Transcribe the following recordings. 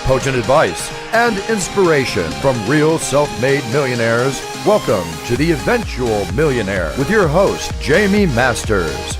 potent advice, and inspiration from real self-made millionaires. Welcome to The Eventual Millionaire with your host, Jaime Masters.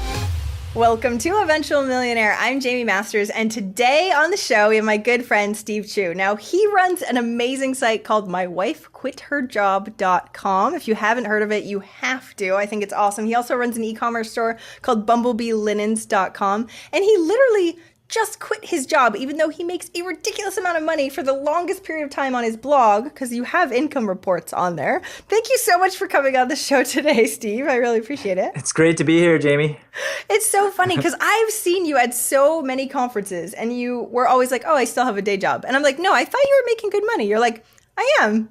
Welcome to Eventual Millionaire. I'm Jaime Masters, and today on the show we have my good friend Steve Chou. Now, he runs an amazing site called mywifequitherjob.com. If you haven't heard of it, you have to. I think it's awesome. He also runs an e-commerce store called bumblebeelinens.com, and he literally just quit his job, even though he makes a ridiculous amount of money for the longest period of time on his blog, because you have income reports on there. Thank you so much for coming on the show today, Steve. I really appreciate it. It's great to be here, Jaime. It's so funny because I've seen you at so many conferences and you were always like, oh, I still have a day job. And I'm like, no, I thought you were making good money. You're like, I am.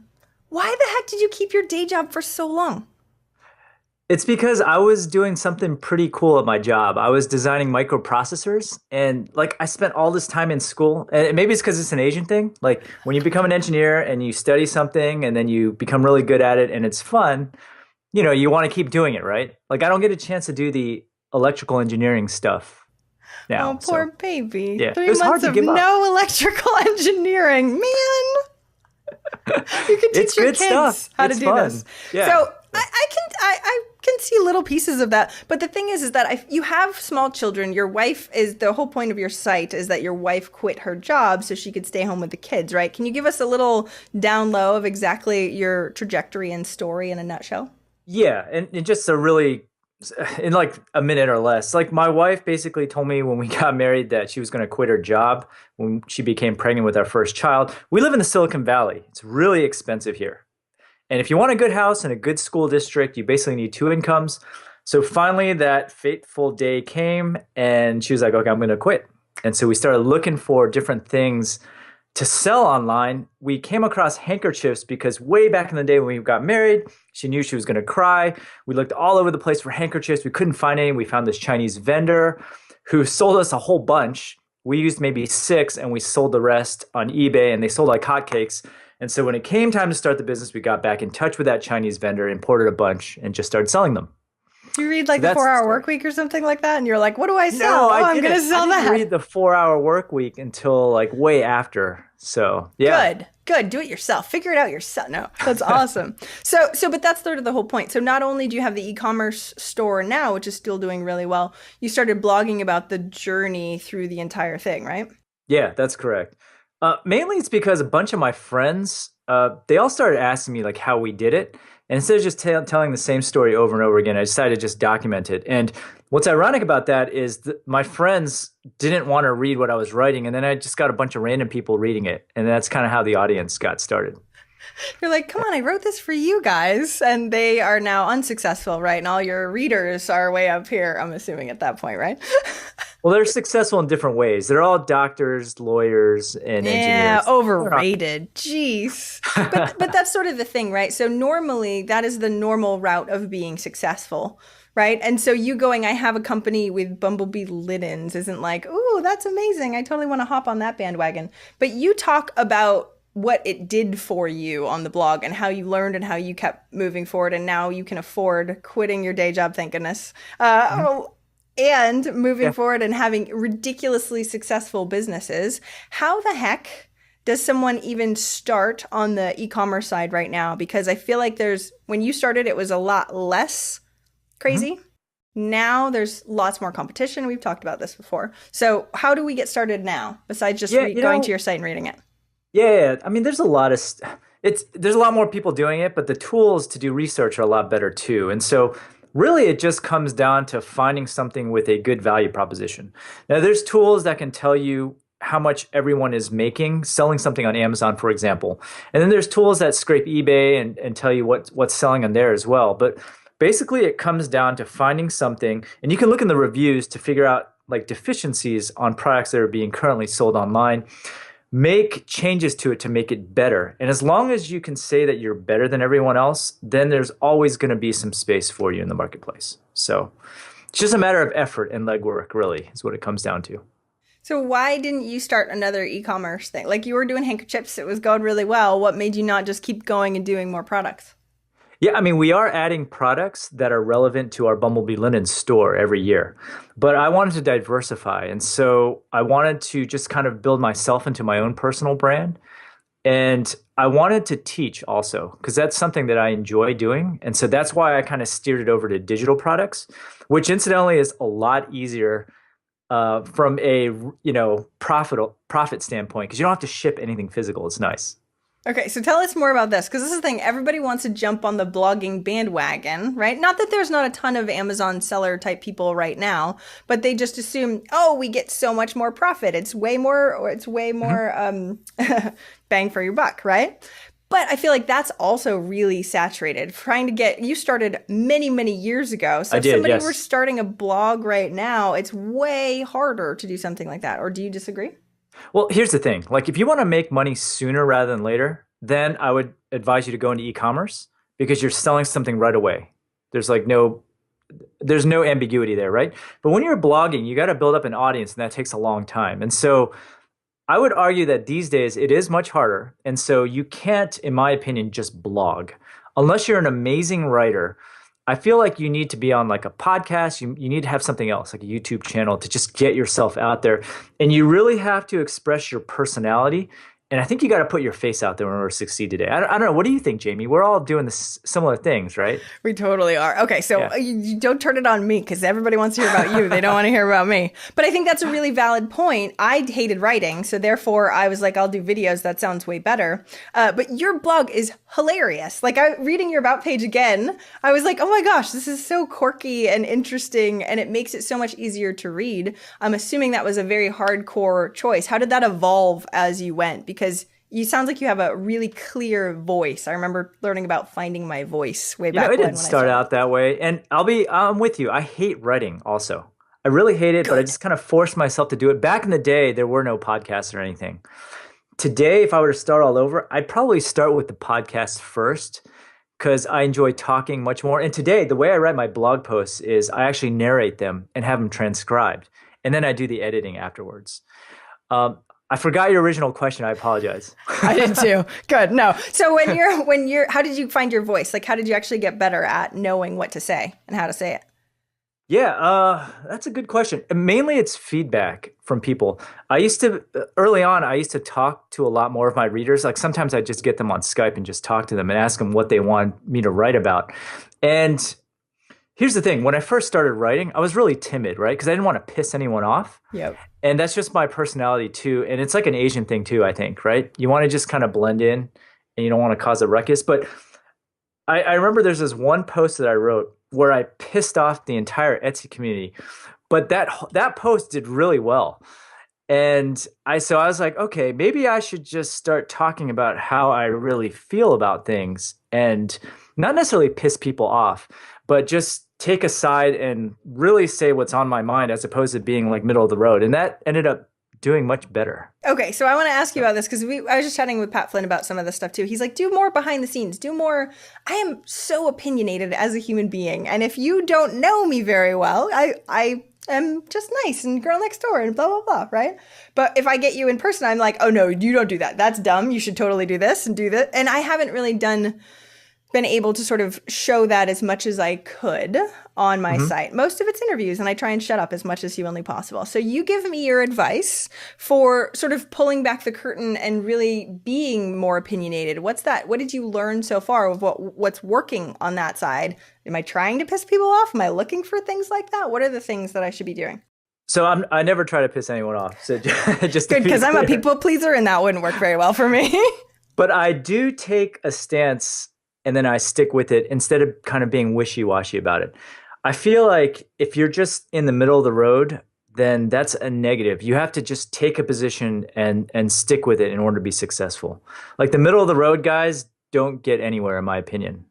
Why the heck did you keep your day job for so long? It's because I was doing something pretty cool at my job. I was designing microprocessors, and I spent all this time in school, and maybe it's because it's an Asian thing. Like when you become an engineer and you study something and then you become really good at it and it's fun, you want to keep doing it, right? Like I don't get a chance to do the electrical engineering stuff now. Oh, poor baby. Yeah. 3 months of no electrical engineering. Man. You can teach your kids how to do this. Yeah. So I can see little pieces of that. But the thing is that you have small children. Your wife is the whole point of your site is that your wife quit her job so she could stay home with the kids, right? Can you give us a little down low of exactly your trajectory and story in a nutshell? Yeah. And just in like a minute or less, like my wife basically told me when we got married that she was going to quit her job when she became pregnant with our first child. We live in the Silicon Valley. It's really expensive here. And if you want a good house and a good school district, you basically need two incomes. So finally that fateful day came and she was like, okay, I'm going to quit. And so we started looking for different things to sell online. We came across handkerchiefs because way back in the day when we got married, she knew she was going to cry. We looked all over the place for handkerchiefs. We couldn't find any. We found this Chinese vendor who sold us a whole bunch. We used maybe 6 and we sold the rest on eBay, and they sold like hotcakes. And so when it came time to start the business, we got back in touch with that Chinese vendor, imported a bunch, and just started selling them. Do you read like the 4-Hour Work Week or something like that? And you're like, what do I sell? No, I'm going to sell that. I didn't read the 4-Hour Work Week until like way after. So yeah. Good. Do it yourself. Figure it out yourself. No, that's awesome. But that's sort of the whole point. So not only do you have the e-commerce store now, which is still doing really well, you started blogging about the journey through the entire thing, right? Yeah, that's correct. Mainly it's because a bunch of my friends, they all started asking me like how we did it. And instead of just telling the same story over and over again, I decided to just document it. And what's ironic about that is that my friends didn't want to read what I was writing. And then I just got a bunch of random people reading it. And that's kind of how the audience got started. You're like, come on, I wrote this for you guys. And they are now unsuccessful, right? And all your readers are way up here, I'm assuming at that point, right? Well, they're successful in different ways. They're all doctors, lawyers, and engineers. Yeah, overrated. Jeez. But that's sort of the thing, right? So normally that is the normal route of being successful, right? And so you going, I have a company with Bumblebee Linens isn't like, ooh, that's amazing. I totally want to hop on that bandwagon. But you talk about what it did for you on the blog and how you learned and how you kept moving forward. And now you can afford quitting your day job, thank goodness. And moving forward and having ridiculously successful businesses. How the heck does someone even start on the e-commerce side right now? Because I feel like when you started, it was a lot less crazy. Mm-hmm. Now there's lots more competition. We've talked about this before. So how do we get started now besides just going to your site and reading it? Yeah. I mean, there's a lot more people doing it, but the tools to do research are a lot better too. And so really, it just comes down to finding something with a good value proposition. Now, there's tools that can tell you how much everyone is making, selling something on Amazon, for example. And then there's tools that scrape eBay and tell you what's selling on there as well. But basically, it comes down to finding something, and you can look in the reviews to figure out like deficiencies on products that are being currently sold online. Make changes to it to make it better. And as long as you can say that you're better than everyone else, then there's always going to be some space for you in the marketplace. So it's just a matter of effort and legwork, really, is what it comes down to. So why didn't you start another e-commerce thing? Like you were doing handkerchiefs, it was going really well. What made you not just keep going and doing more products? Yeah, I mean, we are adding products that are relevant to our Bumblebee Linen store every year, but I wanted to diversify. And so I wanted to just kind of build myself into my own personal brand. And I wanted to teach also, because that's something that I enjoy doing. And so that's why I kind of steered it over to digital products, which incidentally is a lot easier from a profit standpoint, because you don't have to ship anything physical. It's nice. Okay, so tell us more about this, because this is the thing. Everybody wants to jump on the blogging bandwagon, right? Not that there's not a ton of Amazon seller type people right now, but they just assume, oh, we get so much more profit. It's way more, bang for your buck, right? But I feel like that's also really saturated. You started many, many years ago. So if somebody were starting a blog right now, it's way harder to do something like that. Or do you disagree? Well, here's the thing. Like, if you want to make money sooner rather than later, then I would advise you to go into e-commerce because you're selling something right away. There's no ambiguity there, right? But when you're blogging, you got to build up an audience, and that takes a long time. And so I would argue that these days it is much harder. And so you can't, in my opinion, just blog. Unless you're an amazing writer, I feel like you need to be on like a podcast. You need to have something else, like a YouTube channel, to just get yourself out there. And you really have to express your personality. And I think you got to put your face out there in order to succeed today. I don't know. What do you think, Jaime? We're all doing this similar things, right? We totally are. Okay, so you don't turn it on me, because everybody wants to hear about you. They don't want to hear about me. But I think that's a really valid point. I hated writing, so therefore I was like, I'll do videos. That sounds way better. But your blog is hilarious. Like, reading your About page again, I was like, oh my gosh, this is so quirky and interesting, and it makes it so much easier to read. I'm assuming that was a very hardcore choice. How did that evolve as you went? Because you sounds like you have a really clear voice. I remember learning about finding my voice way back when. It didn't start out that way. And I'm with you. I hate writing also. I really hate it, but I just kind of forced myself to do it. Back in the day, there were no podcasts or anything. Today, if I were to start all over, I'd probably start with the podcast first, because I enjoy talking much more. And today, the way I write my blog posts is I actually narrate them and have them transcribed. And then I do the editing afterwards. I forgot your original question. I apologize. I did too. Good. No. So how did you find your voice? Like, how did you actually get better at knowing what to say and how to say it? Yeah, that's a good question. Mainly it's feedback from people. Early on, I used to talk to a lot more of my readers. Like, sometimes I just get them on Skype and just talk to them and ask them what they want me to write about. And here's the thing. When I first started writing, I was really timid, right? Because I didn't want to piss anyone off. Yep. And that's just my personality too. And it's like an Asian thing too, I think, right? You want to just kind of blend in and you don't want to cause a ruckus. But I remember there's this one post that I wrote where I pissed off the entire Etsy community. But that post did really well. And so I was like, okay, maybe I should just start talking about how I really feel about things and not necessarily piss people off, but just take a side and really say what's on my mind, as opposed to being like middle of the road. And that ended up doing much better. Okay, so I want to ask you about this, because I was just chatting with Pat Flynn about some of this stuff too. He's like, do more behind the scenes, do more. I am so opinionated as a human being. And if you don't know me very well, I am just nice and girl next door and blah, blah, blah, right? But if I get you in person, I'm like, oh no, you don't do that. That's dumb. You should totally do this and do that. And I haven't really been able to sort of show that as much as I could on my site. Most of it's interviews, and I try and shut up as much as humanly possible. So you give me your advice for sort of pulling back the curtain and really being more opinionated. What's that? What did you learn so far of what's working on that side? Am I trying to piss people off? Am I looking for things like that? What are the things that I should be doing? So I never try to piss anyone off. So just good, because I'm a people pleaser, and that wouldn't work very well for me. But I do take a stance, and then I stick with it instead of kind of being wishy-washy about it. I feel like if you're just in the middle of the road, then that's a negative. You have to just take a position and stick with it in order to be successful. Like, the middle of the road guys don't get anywhere, in my opinion.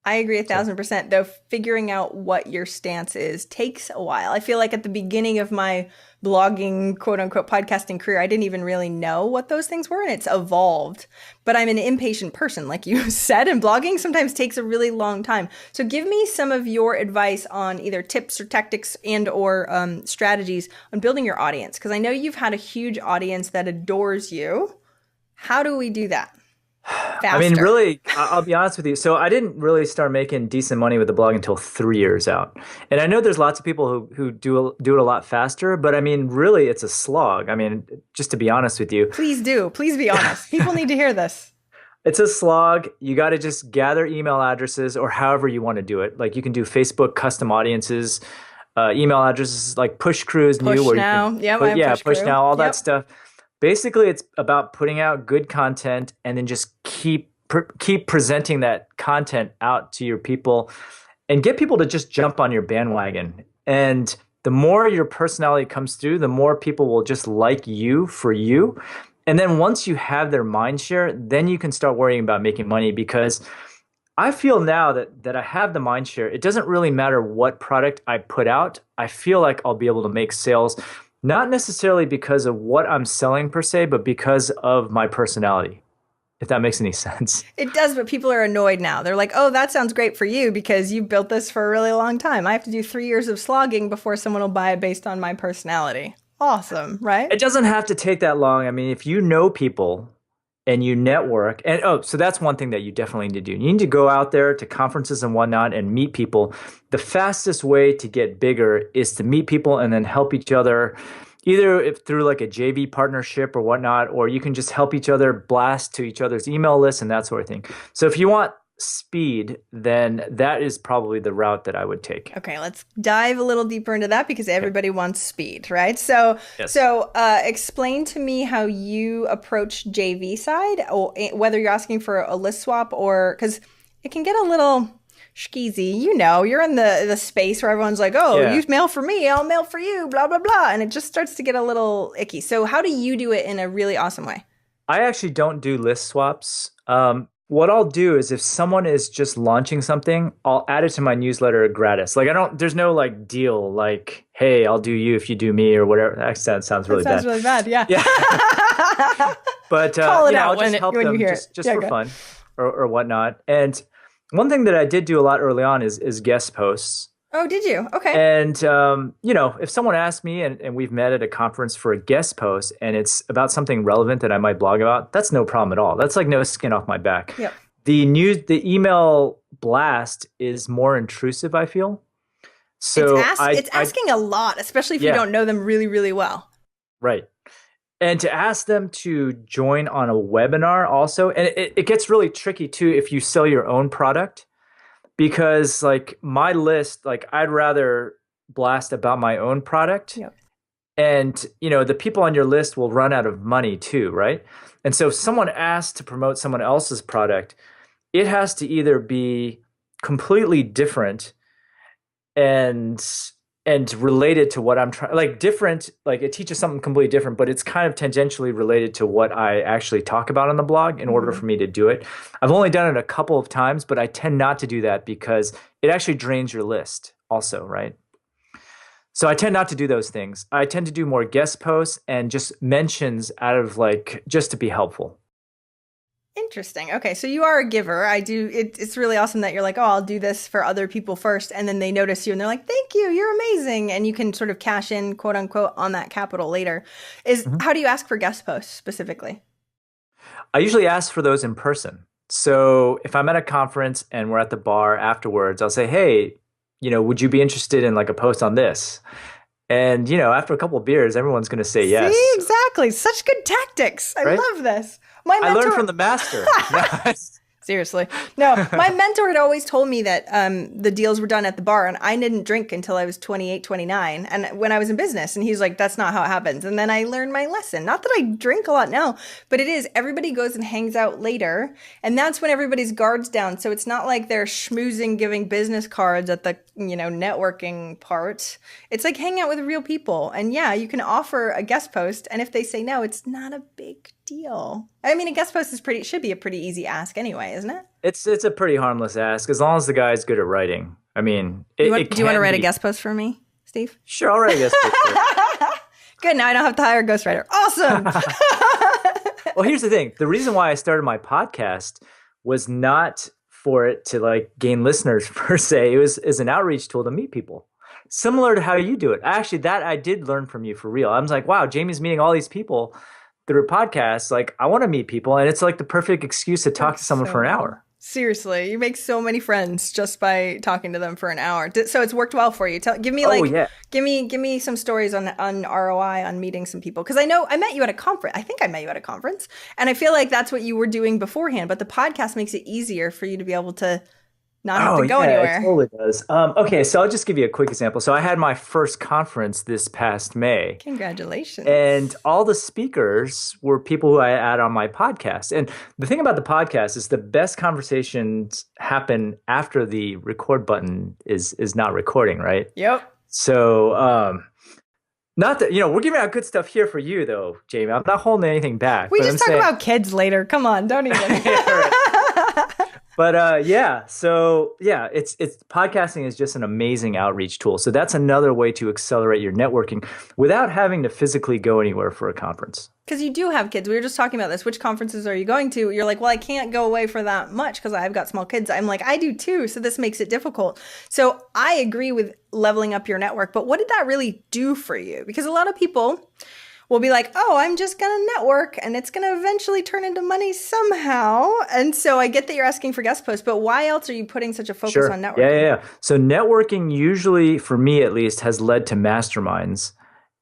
I agree 1,000%, though figuring out what your stance is takes a while. I feel like at the beginning of my blogging, quote unquote, podcasting career, I didn't even really know what those things were, and it's evolved. But I'm an impatient person, like you said, and blogging sometimes takes a really long time. So give me some of your advice on either tips or tactics and or strategies on building your audience, because I know you've had a huge audience that adores you. How do we do that? I mean, really, I'll be honest with you. So I didn't really start making decent money with the blog until 3 years out. And I know there's lots of people who do it a lot faster, but I mean, really, it's a slog. I mean, just to be honest with you. Please do. Please be honest. People need to hear this. It's a slog. You got to just gather email addresses or however you want to do it. Like you can do Facebook custom audiences, email addresses like Push Crew is new. Push Now. Push Now, all that stuff. Basically, it's about putting out good content and then just keep presenting that content out to your people and get people to just jump on your bandwagon. And the more your personality comes through, the more people will just like you for you. And then once you have their mind share, then you can start worrying about making money, because I feel now that I have the mind share. It doesn't really matter what product I put out. I feel like I'll be able to make sales, not necessarily because of what I'm selling per se, but because of my personality, if that makes any sense. It does, but people are annoyed now. They're like, oh, that sounds great for you because you built this for a really long time. I have to do 3 years of slogging before someone will buy it based on my personality. Awesome, right? It doesn't have to take that long. I mean, if you know people and you network, and so that's one thing that you definitely need to do. You need to go out there to conferences and whatnot and meet people. The fastest way to get bigger is to meet people and then help each other, either through like a JV partnership or whatnot, or you can just help each other blast to each other's email lists and that sort of thing. So if you want speed, then that is probably the route that I would take. Okay, let's dive a little deeper into that because everybody wants speed, right? So, Yes. Explain to me how you approach JV side, or whether you're asking for a list swap or because it can get a little skeezy. You know, you're in the space where everyone's like, oh, you mail for me, I'll mail for you, blah, blah, blah. And it just starts to get a little icky. So how do you do it in a really awesome way? I actually don't do list swaps. What I'll do is if someone is just launching something, I'll add it to my newsletter gratis. Like there's no like deal like, hey, I'll do you if you do me or whatever. That sounds really bad. Sounds really bad, yeah. But I'll just help them just for fun or whatnot. And one thing that I did do a lot early on is guest posts. Oh, did you? Okay. And, if someone asked me and we've met at a conference for a guest post and it's about something relevant that I might blog about, that's no problem at all. That's like no skin off my back. Yep. The email blast is more intrusive, I feel. So it's asking a lot, especially if you don't know them really, really well. Right. And to ask them to join on a webinar also, and it gets really tricky too if you sell your own product. Because like my list, like I'd rather blast about my own product. Yep. And, the people on your list will run out of money too, right? And so if someone asks to promote someone else's product, it has to either be completely different and related to what I'm trying, like different, like it teaches something completely different, but it's kind of tangentially related to what I actually talk about on the blog in order for me to do it. I've only done it a couple of times, but I tend not to do that because it actually drains your list also, right? So I tend not to do those things. I tend to do more guest posts and just mentions out of like, just to be helpful. Interesting. Okay, so you are a giver. It's really awesome that you're like, oh, I'll do this for other people first, and then they notice you and they're like, thank you, you're amazing, and you can sort of cash in, quote unquote, on that capital later. How do you ask for guest posts specifically? I usually ask for those in person. So if I'm at a conference and we're at the bar afterwards, I'll say, hey, would you be interested in like a post on this? And, after a couple of beers, everyone's going to say yes. See, exactly. Such good tactics. I love this. I learned from the master. Seriously. No, my mentor had always told me that the deals were done at the bar, and I didn't drink until I was 28, 29. And when I was in business, and he's like, that's not how it happens. And then I learned my lesson. Not that I drink a lot now, but it is. Everybody goes and hangs out later, and that's when everybody's guard's down. So it's not like they're schmoozing, giving business cards at the, networking part. It's like hanging out with real people. And yeah, you can offer a guest post, and if they say no, it's not a big deal. I mean, a guest post should be a pretty easy ask anyway, isn't it? It's a pretty harmless ask as long as the guy's good at writing. I mean, do you want to write a guest post for me, Steve? Sure, I'll write a guest post for you. Good, now I don't have to hire a ghostwriter. Awesome. Well, here's the thing. The reason why I started my podcast was not for it to like gain listeners per se. It was as an outreach tool to meet people. Similar to how you do it. Actually, that I did learn from you for real. I was like, wow, Jamie's meeting all these people. through podcasts, like I want to meet people, and it's like the perfect excuse to talk to someone for an hour. Seriously, you make so many friends just by talking to them for an hour. So it's worked well for you. Give me give me some stories on ROI on meeting some people, because I know I met you at a conference. I think I met you at a conference, and I feel like that's what you were doing beforehand. But the podcast makes it easier for you to be able to not have to go anywhere. It totally does. Okay, so I'll just give you a quick example. So I had my first conference this past May. Congratulations. And all the speakers were people who I had on my podcast. And the thing about the podcast is the best conversations happen after the record button is not recording, right? Yep. So not that, we're giving out good stuff here for you though, Jaime. I'm not holding anything back. We just talk about kids later. Come on, don't even. But it's podcasting is just an amazing outreach tool. So that's another way to accelerate your networking without having to physically go anywhere for a conference. Because you do have kids. We were just talking about this. Which conferences are you going to? You're like, well, I can't go away for that much because I've got small kids. I'm like, I do too. So this makes it difficult. So I agree with leveling up your network. But what did that really do for you? Because a lot of people will be like, oh, I'm just going to network and it's going to eventually turn into money somehow. And so I get that you're asking for guest posts, but why else are you putting such a focus on networking? Yeah. So networking usually, for me at least, has led to masterminds.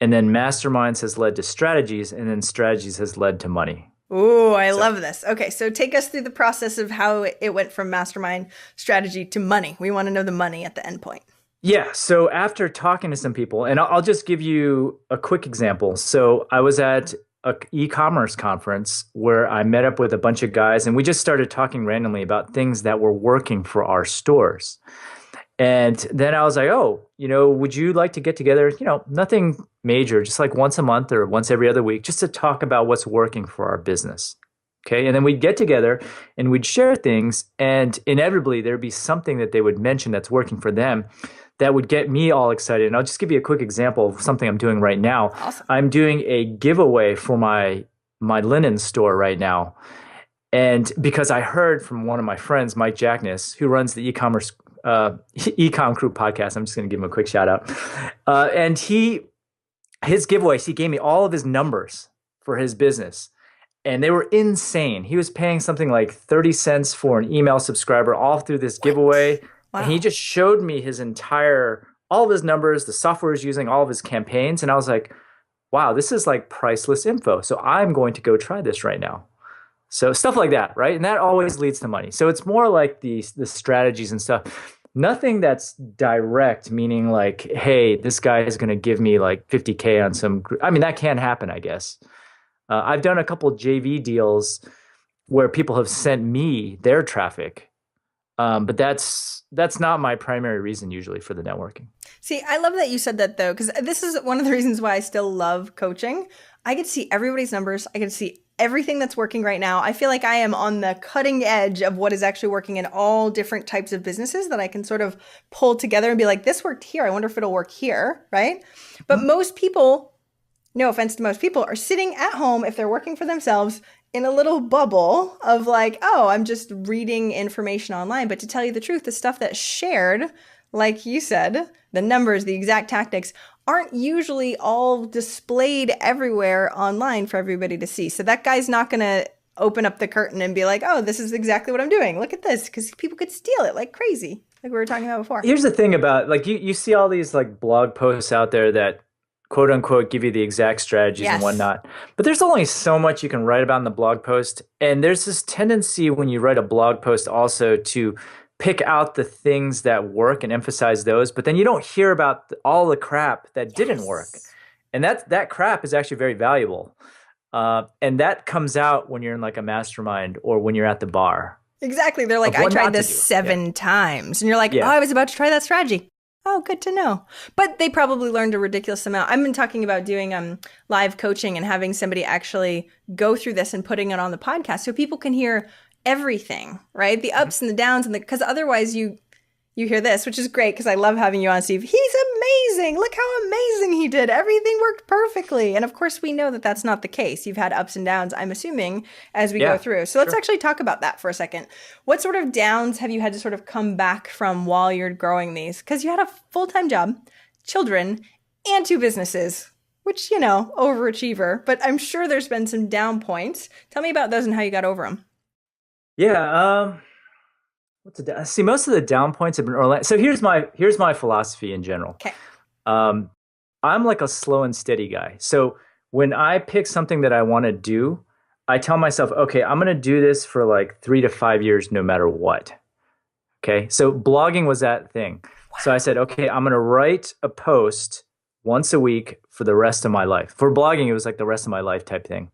And then masterminds has led to strategies. And then strategies has led to money. Ooh, I love this. Okay, so take us through the process of how it went from mastermind strategy to money. We want to know the money at the end point. Yeah. So after talking to some people, and I'll just give you a quick example. So I was at an e-commerce conference where I met up with a bunch of guys and we just started talking randomly about things that were working for our stores. And then I was like, would you like to get together? Nothing major, just like once a month or once every other week, just to talk about what's working for our business. Okay. And then we'd get together and we'd share things, and inevitably there'd be something that they would mention that's working for them that would get me all excited. And I'll just give you a quick example of something I'm doing right now. Awesome. I'm doing a giveaway for my linen store right now. And because I heard from one of my friends, Mike Jackness, who runs the e-commerce Ecom Crew podcast, I'm just going to give him a quick shout out. And his giveaways, he gave me all of his numbers for his business. And they were insane. He was paying something like 30 cents for an email subscriber all through this giveaway. Wow. And he just showed me all of his numbers, the software he's using, all of his campaigns. And I was like, wow, this is like priceless info. So I'm going to go try this right now. So stuff like that, right? And that always leads to money. So it's more like the strategies and stuff. Nothing that's direct, meaning like, hey, this guy is going to give me like 50K on some, that can happen, I guess. I've done a couple JV deals where people have sent me their traffic. But that's not my primary reason usually for the networking. See, I love that you said that though, because this is one of the reasons why I still love coaching. I get to see everybody's numbers. I get to see everything that's working right now. I feel like I am on the cutting edge of what is actually working in all different types of businesses that I can sort of pull together and be like, this worked here. I wonder if it'll work here, right? But most people, no offense to most people, are sitting at home if they're working for themselves in a little bubble of like, oh, I'm just reading information online. But to tell you the truth, the stuff that's shared, like you said, the numbers, the exact tactics, aren't usually all displayed everywhere online for everybody to see. So that guy's not going to open up the curtain and be like, oh, this is exactly what I'm doing. Look at this, because people could steal it like crazy, like we were talking about before. Here's the thing about, like, you see all these like blog posts out there that quote unquote give you the exact strategies and whatnot. But there's only so much you can write about in the blog post. And there's this tendency when you write a blog post also to pick out the things that work and emphasize those, but then you don't hear about all the crap that didn't work. And that crap is actually very valuable. And that comes out when you're in like a mastermind or when you're at the bar. Exactly. They're like, I tried this 7 times. And you're like, oh, I was about to try that strategy. Oh, good to know. But they probably learned a ridiculous amount. I've been talking about doing live coaching and having somebody actually go through this and putting it on the podcast so people can hear everything, right? The ups and the downs, and because otherwise you hear this, which is great because I love having you on, Steve. He's amazing. Look how amazing he did. Everything worked perfectly. And of course, we know that that's not the case. You've had ups and downs, I'm assuming, as we go through. So let's actually talk about that for a second. What sort of downs have you had to sort of come back from while you're growing these? Because you had a full-time job, children, and 2 businesses. which, overachiever, but I'm sure there's been some down points. Tell me about those and how you got over them. Yeah. See, most of the down points have been Orlando. So here's my philosophy in general. Okay. Um, I'm like a slow and steady guy. So when I pick something that I want to do, I tell myself, okay, I'm going to do this for like 3 to 5 years, no matter what. Okay. So blogging was that thing. So I said, okay, I'm going to write a post once a week for the rest of my life. For blogging, it was like the rest of my life type thing.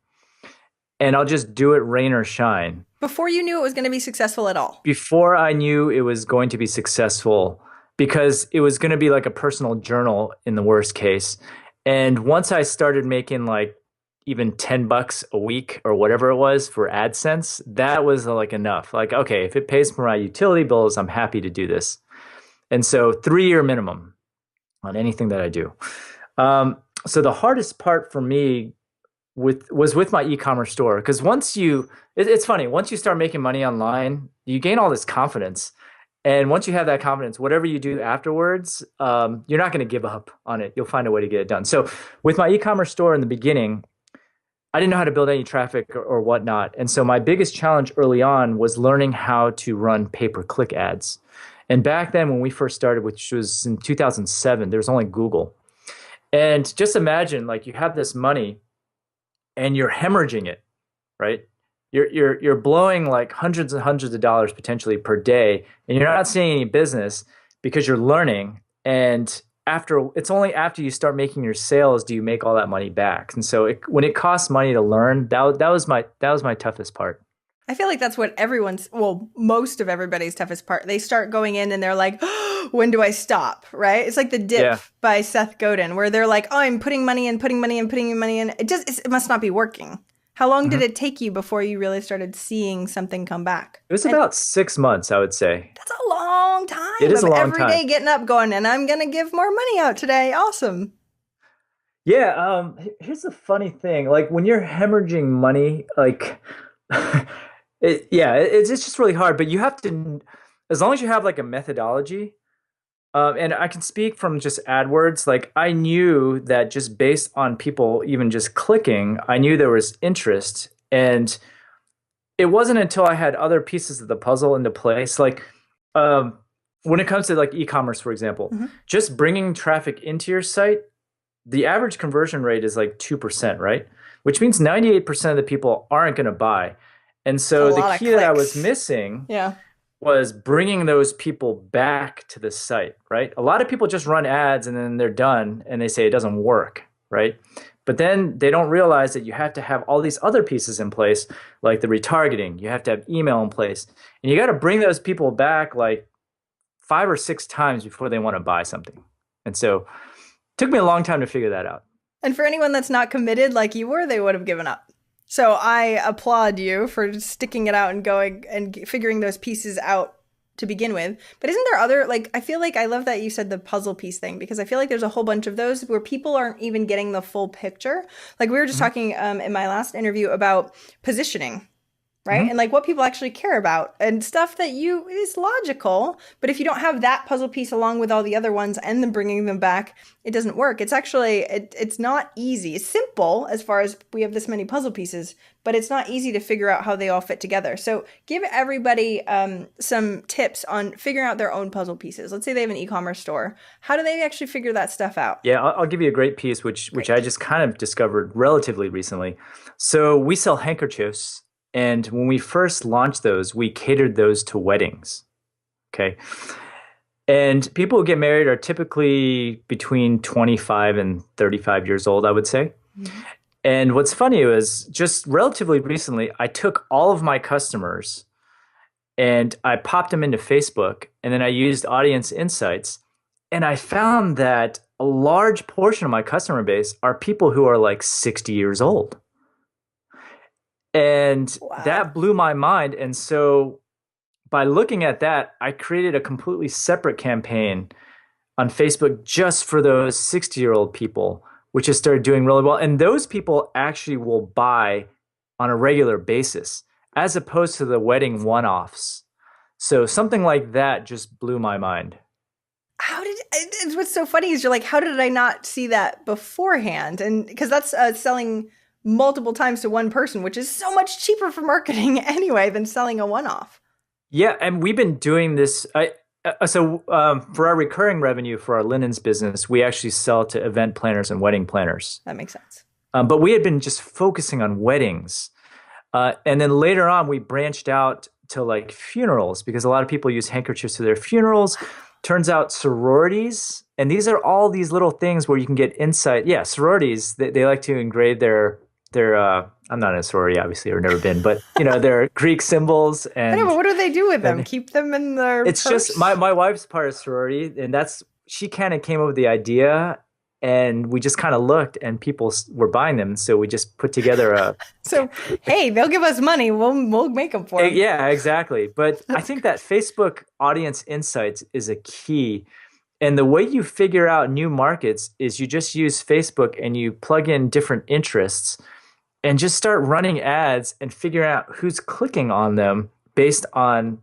And I'll just do it rain or shine. Before you knew it was going to be successful at all. Before I knew it was going to be successful, because it was going to be like a personal journal in the worst case. And once I started making like even $10 a week or whatever it was for AdSense, that was like enough. Like, okay, if it pays for my utility bills, I'm happy to do this. And so 3-year minimum on anything that I do. So the hardest part for me was with my e-commerce store, because it's funny, once you start making money online, you gain all this confidence. And once you have that confidence, whatever you do afterwards, you're not going to give up on it. You'll find a way to get it done. So with my e-commerce store in the beginning, I didn't know how to build any traffic or whatnot. And so my biggest challenge early on was learning how to run pay-per-click ads. And back then when we first started, which was in 2007, there was only Google. And just imagine, like, you have this money and you're hemorrhaging it, right? You're blowing like hundreds and hundreds of dollars potentially per day, and you're not seeing any business because you're learning. And it's only after you start making your sales do you make all that money back. And so when it costs money to learn, that was my toughest part. I feel like that's what most of everybody's toughest part. They start going in and they're like, oh, when do I stop? Right? It's like The Dip by Seth Godin, where they're like, oh, I'm putting money in. It must not be working. How long did it take you before you really started seeing something come back? It was about 6 months, I would say. That's a long time. It is a long time. Every day getting up going, and I'm going to give more money out today. Awesome. Yeah. Here's the funny thing. Like, when you're hemorrhaging money, like, it's just really hard. But you have to, as long as you have like a methodology, and I can speak from just AdWords. Like, I knew that just based on people even just clicking, I knew there was interest. And it wasn't until I had other pieces of the puzzle into place. Like, when it comes to like e-commerce, for example, just bringing traffic into your site, the average conversion rate is like 2%, right? Which means 98% of the people aren't going to buy. And so the key that I was missing was bringing those people back to the site, right? A lot of people just run ads and then they're done and they say it doesn't work, right? But then they don't realize that you have to have all these other pieces in place, like the retargeting. You have to have email in place. And you got to bring those people back like 5 or 6 times before they want to buy something. And so it took me a long time to figure that out. And for anyone that's not committed like you were, they would have given up. So I applaud you for sticking it out and going and figuring those pieces out to begin with. But isn't there other, like, I feel like I love that you said the puzzle piece thing, because I feel like there's a whole bunch of those where people aren't even getting the full picture. Like, we were just talking in my last interview about positioning, right? And like what people actually care about and stuff that is logical. But if you don't have that puzzle piece along with all the other ones and then bringing them back, it doesn't work. It's actually, it's not easy. It's simple as far as we have this many puzzle pieces, but it's not easy to figure out how they all fit together. So give everybody some tips on figuring out their own puzzle pieces. Let's say they have an e-commerce store. How do they actually figure that stuff out? Yeah, I'll give you a great piece, which I just kind of discovered relatively recently. So we sell handkerchiefs. And when we first launched those, we catered those to weddings, okay? And people who get married are typically between 25 and 35 years old, I would say. And what's funny was just relatively recently, I took all of my customers and I popped them into Facebook, and then I used audience insights, and I found that a large portion of my customer base are people who are like 60 years old. And that blew my mind. And so by looking at that, I created a completely separate campaign on Facebook just for those 60-year-old people, which has started doing really well. And those people actually will buy on a regular basis, as opposed to the wedding one-offs. So something like that just blew my mind. it's what's so funny is you're like, how did I not see that beforehand? And because that's selling multiple times to one person, which is so much cheaper for marketing anyway than selling a one-off. Yeah, and we've been doing this. For our recurring revenue for our linens business, we actually sell to event planners and wedding planners. That makes sense. But we had been just focusing on weddings. And then later on, we branched out to like funerals because a lot of people use handkerchiefs to their funerals. Turns out sororities, and these are all these little things where you can get insight. Yeah, sororities, they like to engrave their I'm not in a sorority, obviously, or never been, but their Greek symbols. And I know, but what do they do with them? Keep them in their It's purse? just my wife's part of sorority, and she kind of came up with the idea, and we just kind of looked, and people were buying them, so we just put together a. So hey, they'll give us money, we'll make them for them. Yeah, exactly. But I think that Facebook audience insights is a key. And the way you figure out new markets is you just use Facebook and you plug in different interests and just start running ads and figuring out who's clicking on them based on,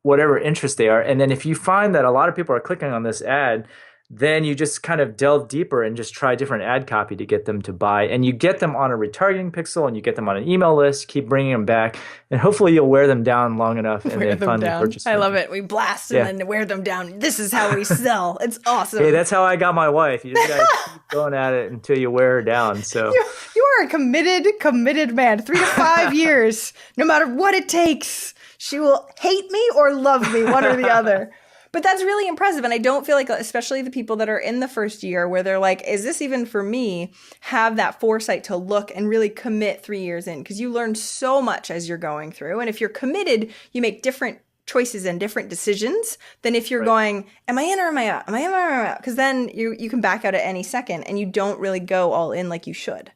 whatever interest they are. And then if you find that a lot of people are clicking on this ad, then you just kind of delve deeper and just try different ad copy to get them to buy. And you get them on a retargeting pixel and you get them on an email list, keep bringing them back. And hopefully you'll wear them down long enough and then finally purchase them. I love it. We blast and then wear them down. This is how we sell. It's awesome. Hey, that's how I got my wife. You just gotta keep going at it until you wear her down. So you are a committed man. 3 to 5 years, no matter what it takes. She will hate me or love me, one or the other. But that's really impressive. And I don't feel like, especially the people that are in the first year where they're like, is this even for me? Have that foresight to look and really commit 3 years in, because you learn so much as you're going through. And if you're committed, you make different choices and different decisions than if you're going, am I in or am I out? Am I in or am I out? Because then you can back out at any second and you don't really go all in like you should.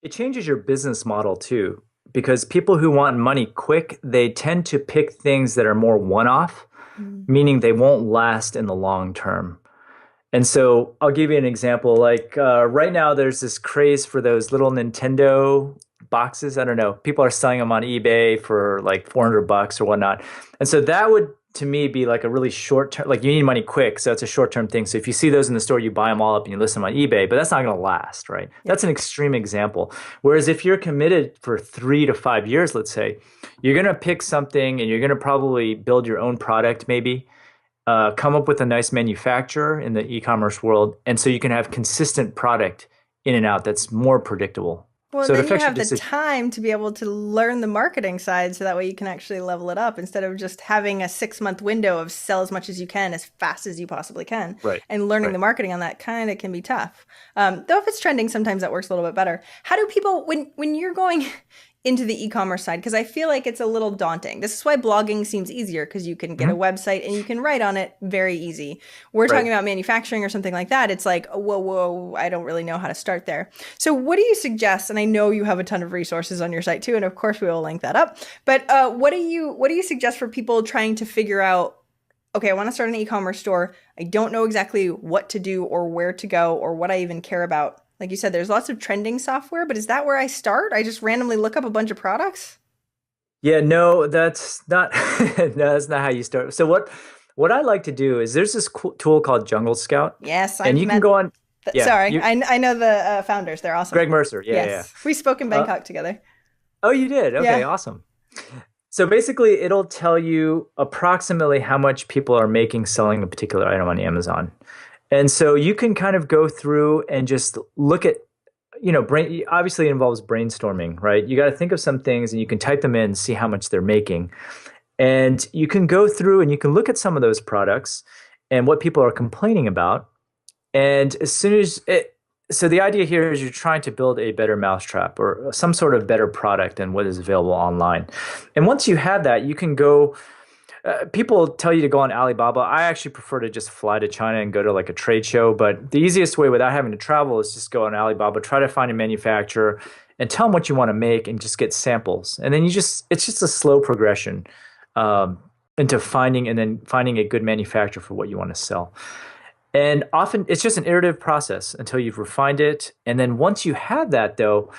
It changes your business model too, because people who want money quick, they tend to pick things that are more one-off. Meaning they won't last in the long term. And so I'll give you an example. Like right now, there's this craze for those little Nintendo boxes. I don't know. People are selling them on eBay for like $400 or whatnot. And so that would, to me, be like a really short term, like you need money quick. So it's a short term thing. So if you see those in the store, you buy them all up and you list them on eBay, but that's not going to last, right? Yep. That's an extreme example. Whereas if you're committed for 3 to 5 years, let's say, you're going to pick something and you're going to probably build your own product, maybe come up with a nice manufacturer in the e-commerce world. And so you can have consistent product in and out that's more predictable. Well, so then you have the time to be able to learn the marketing side, so that way you can actually level it up instead of just having a 6-month window of sell as much as you can, as fast as you possibly can. Right. And learning the marketing on that kind of can be tough. Though if it's trending, sometimes that works a little bit better. How do people, when you're going into the e-commerce side, because I feel like it's a little daunting. This is why blogging seems easier, because you can get a website and you can write on it very easy. We're talking about manufacturing or something like that. It's like, whoa, I don't really know how to start there. So what do you suggest? And I know you have a ton of resources on your site too, and of course we will link that up. But what do you suggest for people trying to figure out, okay, I want to start an e-commerce store. I don't know exactly what to do or where to go or what I even care about. Like you said, there's lots of trending software, but is that where I start? I just randomly look up a bunch of products? Yeah, no, that's not that's not how you start. So what I like to do is there's this cool tool called Jungle Scout. Yes, and you can go on. I know the founders. They're awesome. Greg Mercer. Yeah. We spoke in Bangkok together. Oh, you did? Okay, awesome. So basically, it'll tell you approximately how much people are making selling a particular item on Amazon. And so you can kind of go through and just look at, obviously it involves brainstorming, right? You got to think of some things and you can type them in and see how much they're making. And you can go through and you can look at some of those products and what people are complaining about. And as soon as so the idea here is you're trying to build a better mousetrap or some sort of better product than what is available online. And once you have that, you can go. People tell you to go on Alibaba. I actually prefer to just fly to China and go to like a trade show. But the easiest way without having to travel is just go on Alibaba, try to find a manufacturer and tell them what you want to make and just get samples. And then it's just a slow progression into finding a good manufacturer for what you want to sell. And often it's just an iterative process until you've refined it. And then once you have that though,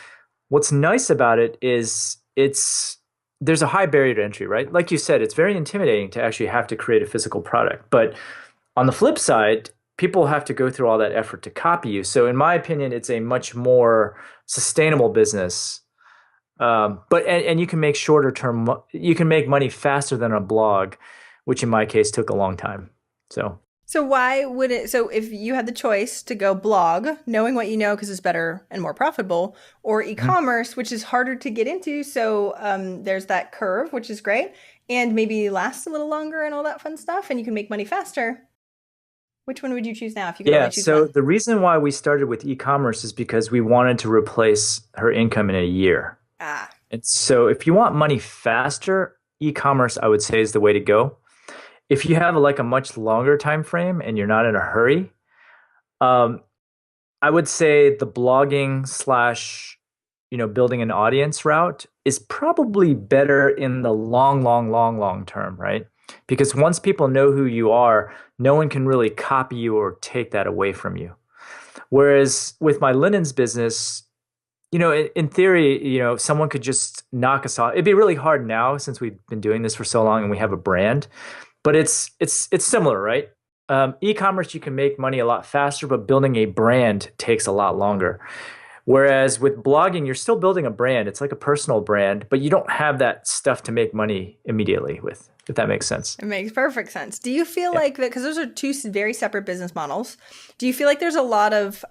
what's nice about it is there's a high barrier to entry, right? Like you said, it's very intimidating to actually have to create a physical product. But on the flip side, people have to go through all that effort to copy you. So in my opinion, it's a much more sustainable business. But you can make shorter term, you can make money faster than a blog, which in my case took a long time. So why would it? So if you had the choice to go blog, knowing what you know because it's better and more profitable, or e-commerce, which is harder to get into, so there's that curve, which is great, and maybe lasts a little longer and all that fun stuff, and you can make money faster. Which one would you choose now if you could only choose one? The reason why we started with e-commerce is because we wanted to replace her income in a year. And so if you want money faster, e-commerce, I would say, is the way to go. If you have like a much longer time frame and you're not in a hurry, I would say the blogging / building an audience route is probably better in the long term, right? Because once people know who you are, no one can really copy you or take that away from you. Whereas with my linens business, in theory, someone could just knock us off. It'd be really hard now since we've been doing this for so long and we have a brand, but it's similar, right? E-commerce, you can make money a lot faster, but building a brand takes a lot longer. Whereas with blogging, you're still building a brand. It's like a personal brand, but you don't have that stuff to make money immediately with, if that makes sense. It makes perfect sense. Do you feel like that, because those are two very separate business models, do you feel like there's a lot of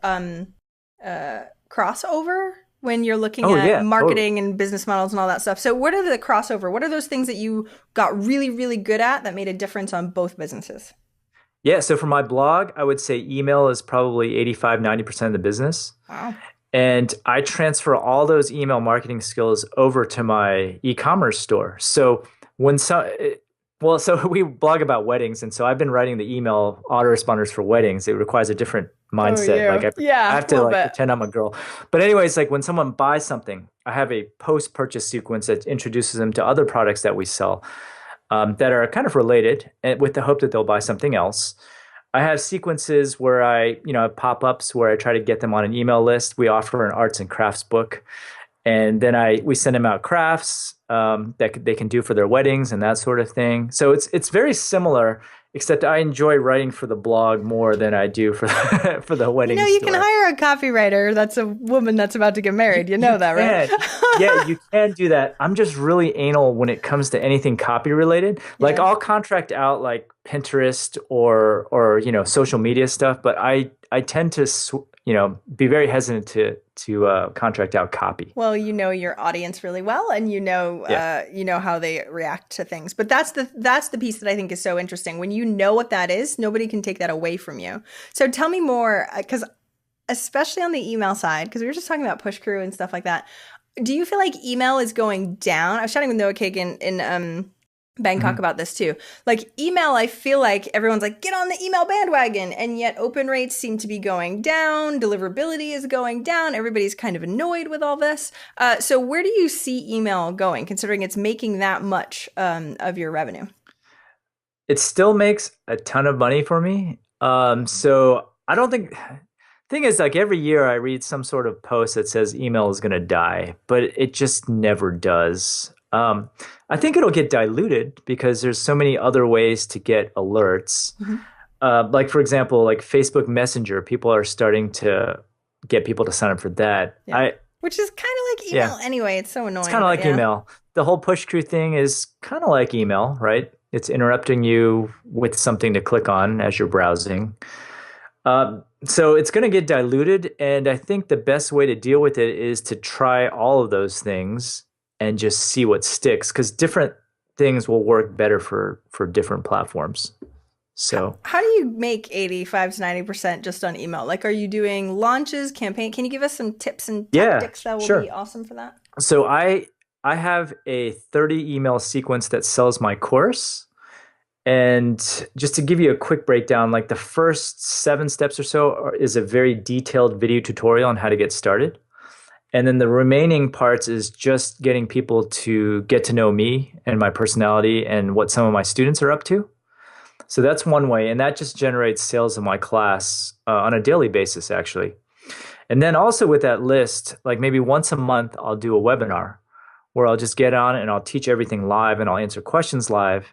crossover when you're looking at marketing and business models and all that stuff? So what are the crossover? What are those things that you got really, really good at that made a difference on both businesses? Yeah, so for my blog, I would say email is probably 85-90% of the business. Wow. And I transfer all those email marketing skills over to my e-commerce store. So so we blog about weddings, and so I've been writing the email autoresponders for weddings. It requires a different mindset. I have to pretend I'm a girl. But anyways, like when someone buys something, I have a post-purchase sequence that introduces them to other products that we sell that are kind of related, and with the hope that they'll buy something else. I have sequences where I have pop-ups where I try to get them on an email list. We offer an arts and crafts book, and then we send them out crafts that they can do for their weddings and that sort of thing. So it's very similar, except I enjoy writing for the blog more than I do for for the wedding. You can hire a copywriter that's a woman that's about to get married. You know that, right? Yeah, you can do that. I'm just really anal when it comes to anything copy related. Like I'll contract out like Pinterest or social media stuff, but I tend to be very hesitant to contract out copy. Well, you know your audience really well, and you know how they react to things. But that's the piece that I think is so interesting. When you know what that is, nobody can take that away from you. So tell me more, because especially on the email side, because we were just talking about Push Crew and stuff like that. Do you feel like email is going down? I was chatting with Noah Cake in Bangkok about this too. Like email, I feel like everyone's like, get on the email bandwagon. And yet open rates seem to be going down. Deliverability is going down. Everybody's kind of annoyed with all this. So where do you see email going, considering it's making that much of your revenue? It still makes a ton of money for me. So I don't think... Thing is, like every year I read some sort of post that says email is going to die, but it just never does. I think it'll get diluted because there's so many other ways to get alerts. Like, for example, like Facebook Messenger, people are starting to get people to sign up for that. Yeah. Which is kind of like email anyway. It's so annoying. It's kind of like email. The whole Push Crew thing is kind of like email, right? It's interrupting you with something to click on as you're browsing. So it's going to get diluted, and I think the best way to deal with it is to try all of those things and just see what sticks, because different things will work better for different platforms. So how do you make 85 to 90% just on email? Like, are you doing launches, campaign? Can you give us some tips and tactics that will be awesome for that? So I have a 30 email sequence that sells my course. And just to give you a quick breakdown, like the first 7 steps or so is a very detailed video tutorial on how to get started. And then the remaining parts is just getting people to get to know me and my personality and what some of my students are up to. So that's one way. And that just generates sales in my class on a daily basis, actually. And then also with that list, like maybe once a month, I'll do a webinar where I'll just get on and I'll teach everything live and I'll answer questions live.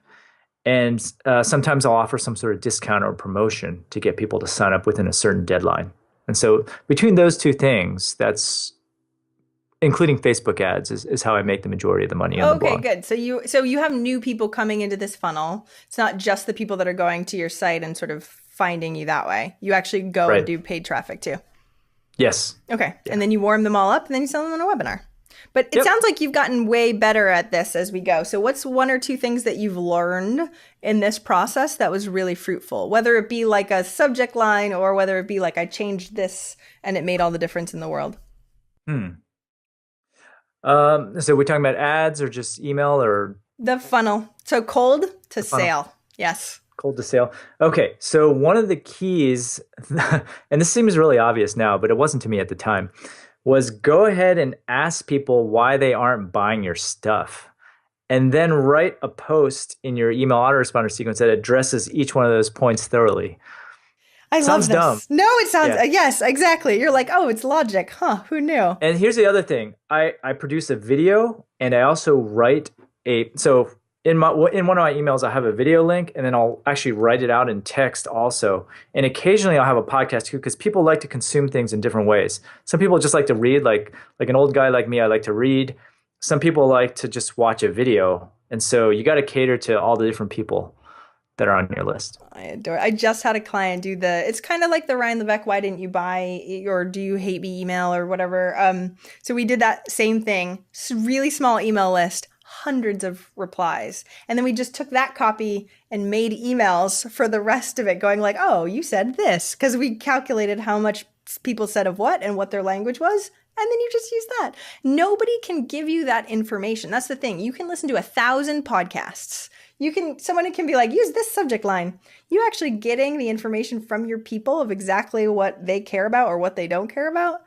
And sometimes I'll offer some sort of discount or promotion to get people to sign up within a certain deadline. And so between those two things, that's including Facebook ads is how I make the majority of the money on the blog. Okay, good. So you have new people coming into this funnel. It's not just the people that are going to your site and sort of finding you that way. You actually go and do paid traffic too. Yes. Okay. Yeah. And then you warm them all up and then you sell them on a webinar. But it sounds like you've gotten way better at this as we go. So what's one or two things that you've learned in this process that was really fruitful? Whether it be like a subject line or whether it be like I changed this and it made all the difference in the world. So we're talking about ads or just email or? The funnel. So cold to sale. Yes. Cold to sale. Okay. So one of the keys, and this seems really obvious now, but it wasn't to me at the time, was go ahead and ask people why they aren't buying your stuff. And then write a post in your email autoresponder sequence that addresses each one of those points thoroughly. I love this. Dumb. No, it sounds, yes, exactly. You're like, oh, it's logic. Huh, who knew? And here's the other thing. I produce a video and I also write so in one of my emails, I have a video link and then I'll actually write it out in text also. And occasionally I'll have a podcast too, because people like to consume things in different ways. Some people just like to read, like an old guy like me, I like to read. Some people like to just watch a video. And so you got to cater to all the different people that are on your list. I adore it. I just had a client do it's kind of like the Ryan Levesque, why didn't you buy or do you hate me email or whatever. So we did that same thing, really small email list, hundreds of replies. And then we just took that copy and made emails for the rest of it going like, oh, you said this, because we calculated how much people said of what and what their language was. And then you just use that. Nobody can give you that information. That's the thing. You can listen to 1,000 podcasts. Someone can be like, use this subject line. You actually getting the information from your people of exactly what they care about or what they don't care about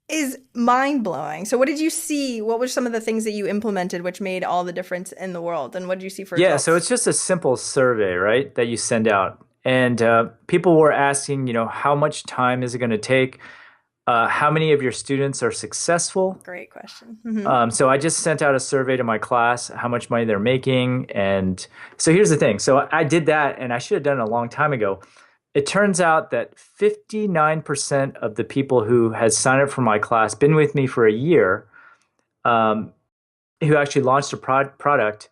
is mind-blowing. So what did you see? What were some of the things that you implemented which made all the difference in the world? And what did you see for results? So it's just a simple survey, right, that you send out. And people were asking, how much time is it going to take? How many of your students are successful? Great question. Mm-hmm. So I just sent out a survey to my class, how much money they're making. And so here's the thing. So I did that and I should have done it a long time ago. It turns out that 59% of the people who had signed up for my class, been with me for a year, who actually launched a product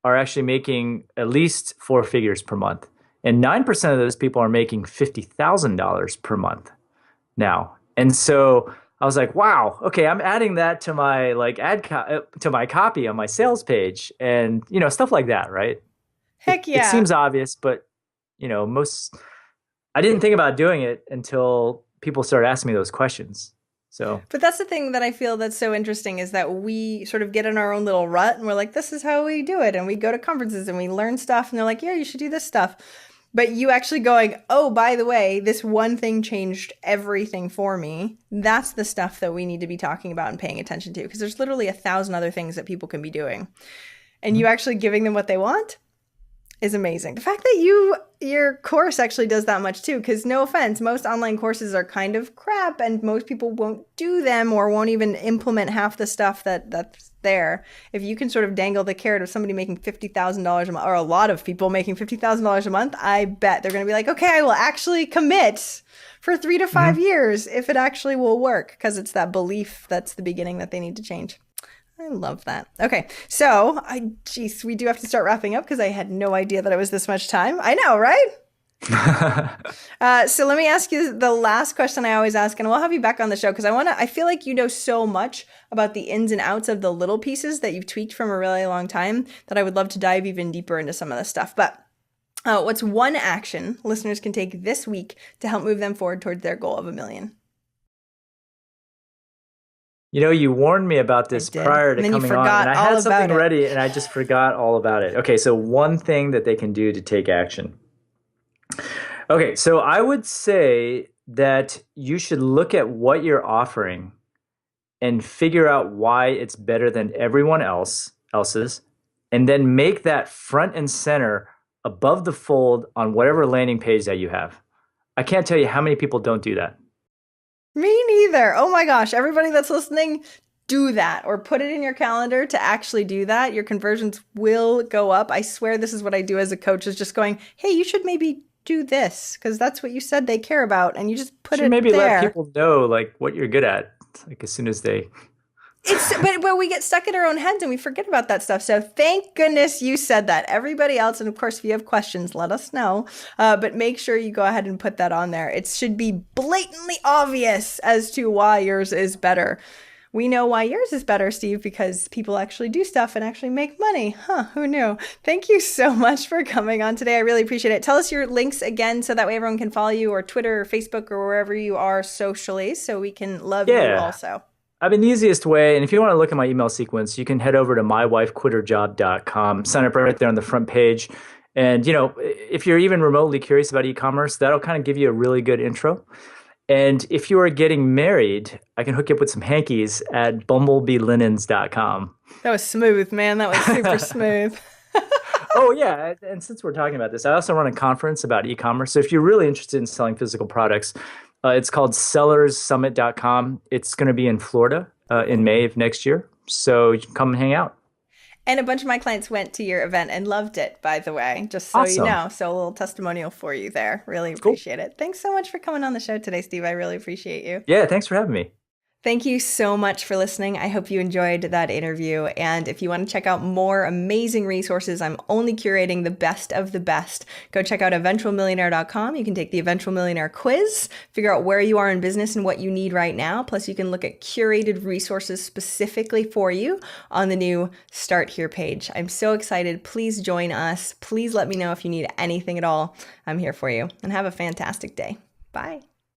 are actually making at least 4 figures per month. And 9% of those people are making $50,000 per month now. And so I was like, wow, okay, I'm adding that to my to my copy on my sales page and, stuff like that, right? Heck yeah. It seems obvious, but, I didn't think about doing it until people started asking me those questions. But that's the thing that I feel that's so interesting is that we sort of get in our own little rut and we're like, this is how we do it. And we go to conferences and we learn stuff and they're like, yeah, you should do this stuff. But you actually going, oh, by the way, this one thing changed everything for me. That's the stuff that we need to be talking about and paying attention to, because there's literally 1,000 other things that people can be doing. And you actually giving them what they want is amazing. The fact that your course actually does that much too, because no offense, most online courses are kind of crap and most people won't do them or won't even implement half the stuff that's there. If you can sort of dangle the carrot of somebody making $50,000 a month, or a lot of people making $50,000 a month, I bet they're going to be like, okay, I will actually commit for 3 to 5 years if it actually will work, because it's that belief that's the beginning that they need to change. I love that. Okay, so we do have to start wrapping up because I had no idea that it was this much time. I know, right? So let me ask you the last question I always ask, and we'll have you back on the show because I feel like you know so much about the ins and outs of the little pieces that you've tweaked from a really long time that I would love to dive even deeper into some of this stuff. But what's one action listeners can take this week to help move them forward towards their goal of 1 million? You warned me about this prior to coming on, and I had something ready, and I just forgot all about it. Okay, so one thing that they can do to take action. Okay, so I would say that you should look at what you're offering and figure out why it's better than everyone else's, and then make that front and center above the fold on whatever landing page that you have. I can't tell you how many people don't do that. Me neither. Oh my gosh. Everybody that's listening, do that or put it in your calendar to actually do that, your conversions will go up. I swear this is what I do as a coach, is just going, hey, you should maybe do this because that's what you said they care about. And you just put it maybe there. let people know like what you're good at, like as soon as they... But we get stuck in our own heads and we forget about that stuff. So thank goodness you said that. Everybody else, and of course, if you have questions, let us know. But make sure you go ahead and put that on there. It should be blatantly obvious as to why yours is better. We know why yours is better, Steve, because people actually do stuff and actually make money. Huh, who knew? Thank you so much for coming on today. I really appreciate it. Tell us your links again so that way everyone can follow you, or Twitter or Facebook or wherever you are socially, so we can love you also. I mean, the easiest way, and if you want to look at my email sequence, you can head over to mywifequitterjob.com, sign up right there on the front page. And, if you're even remotely curious about e-commerce, that'll kind of give you a really good intro. And if you are getting married, I can hook you up with some hankies at bumblebeelinens.com. That was smooth, man. That was super smooth. Oh, yeah. And since we're talking about this, I also run a conference about e-commerce. So if you're really interested in selling physical products, it's called sellerssummit.com. It's going to be in Florida in May of next year. So you can come and hang out. And a bunch of my clients went to your event and loved it, by the way, just so you know. So a little testimonial for you there. Really appreciate it. Thanks so much for coming on the show today, Steve. I really appreciate you. Yeah, thanks for having me. Thank you so much for listening. I hope you enjoyed that interview. And if you want to check out more amazing resources, I'm only curating the best of the best. Go check out eventualmillionaire.com. You can take the Eventual Millionaire quiz, figure out where you are in business and what you need right now. Plus, you can look at curated resources specifically for you on the new Start Here page. I'm so excited. Please join us. Please let me know if you need anything at all. I'm here for you. And have a fantastic day. Bye.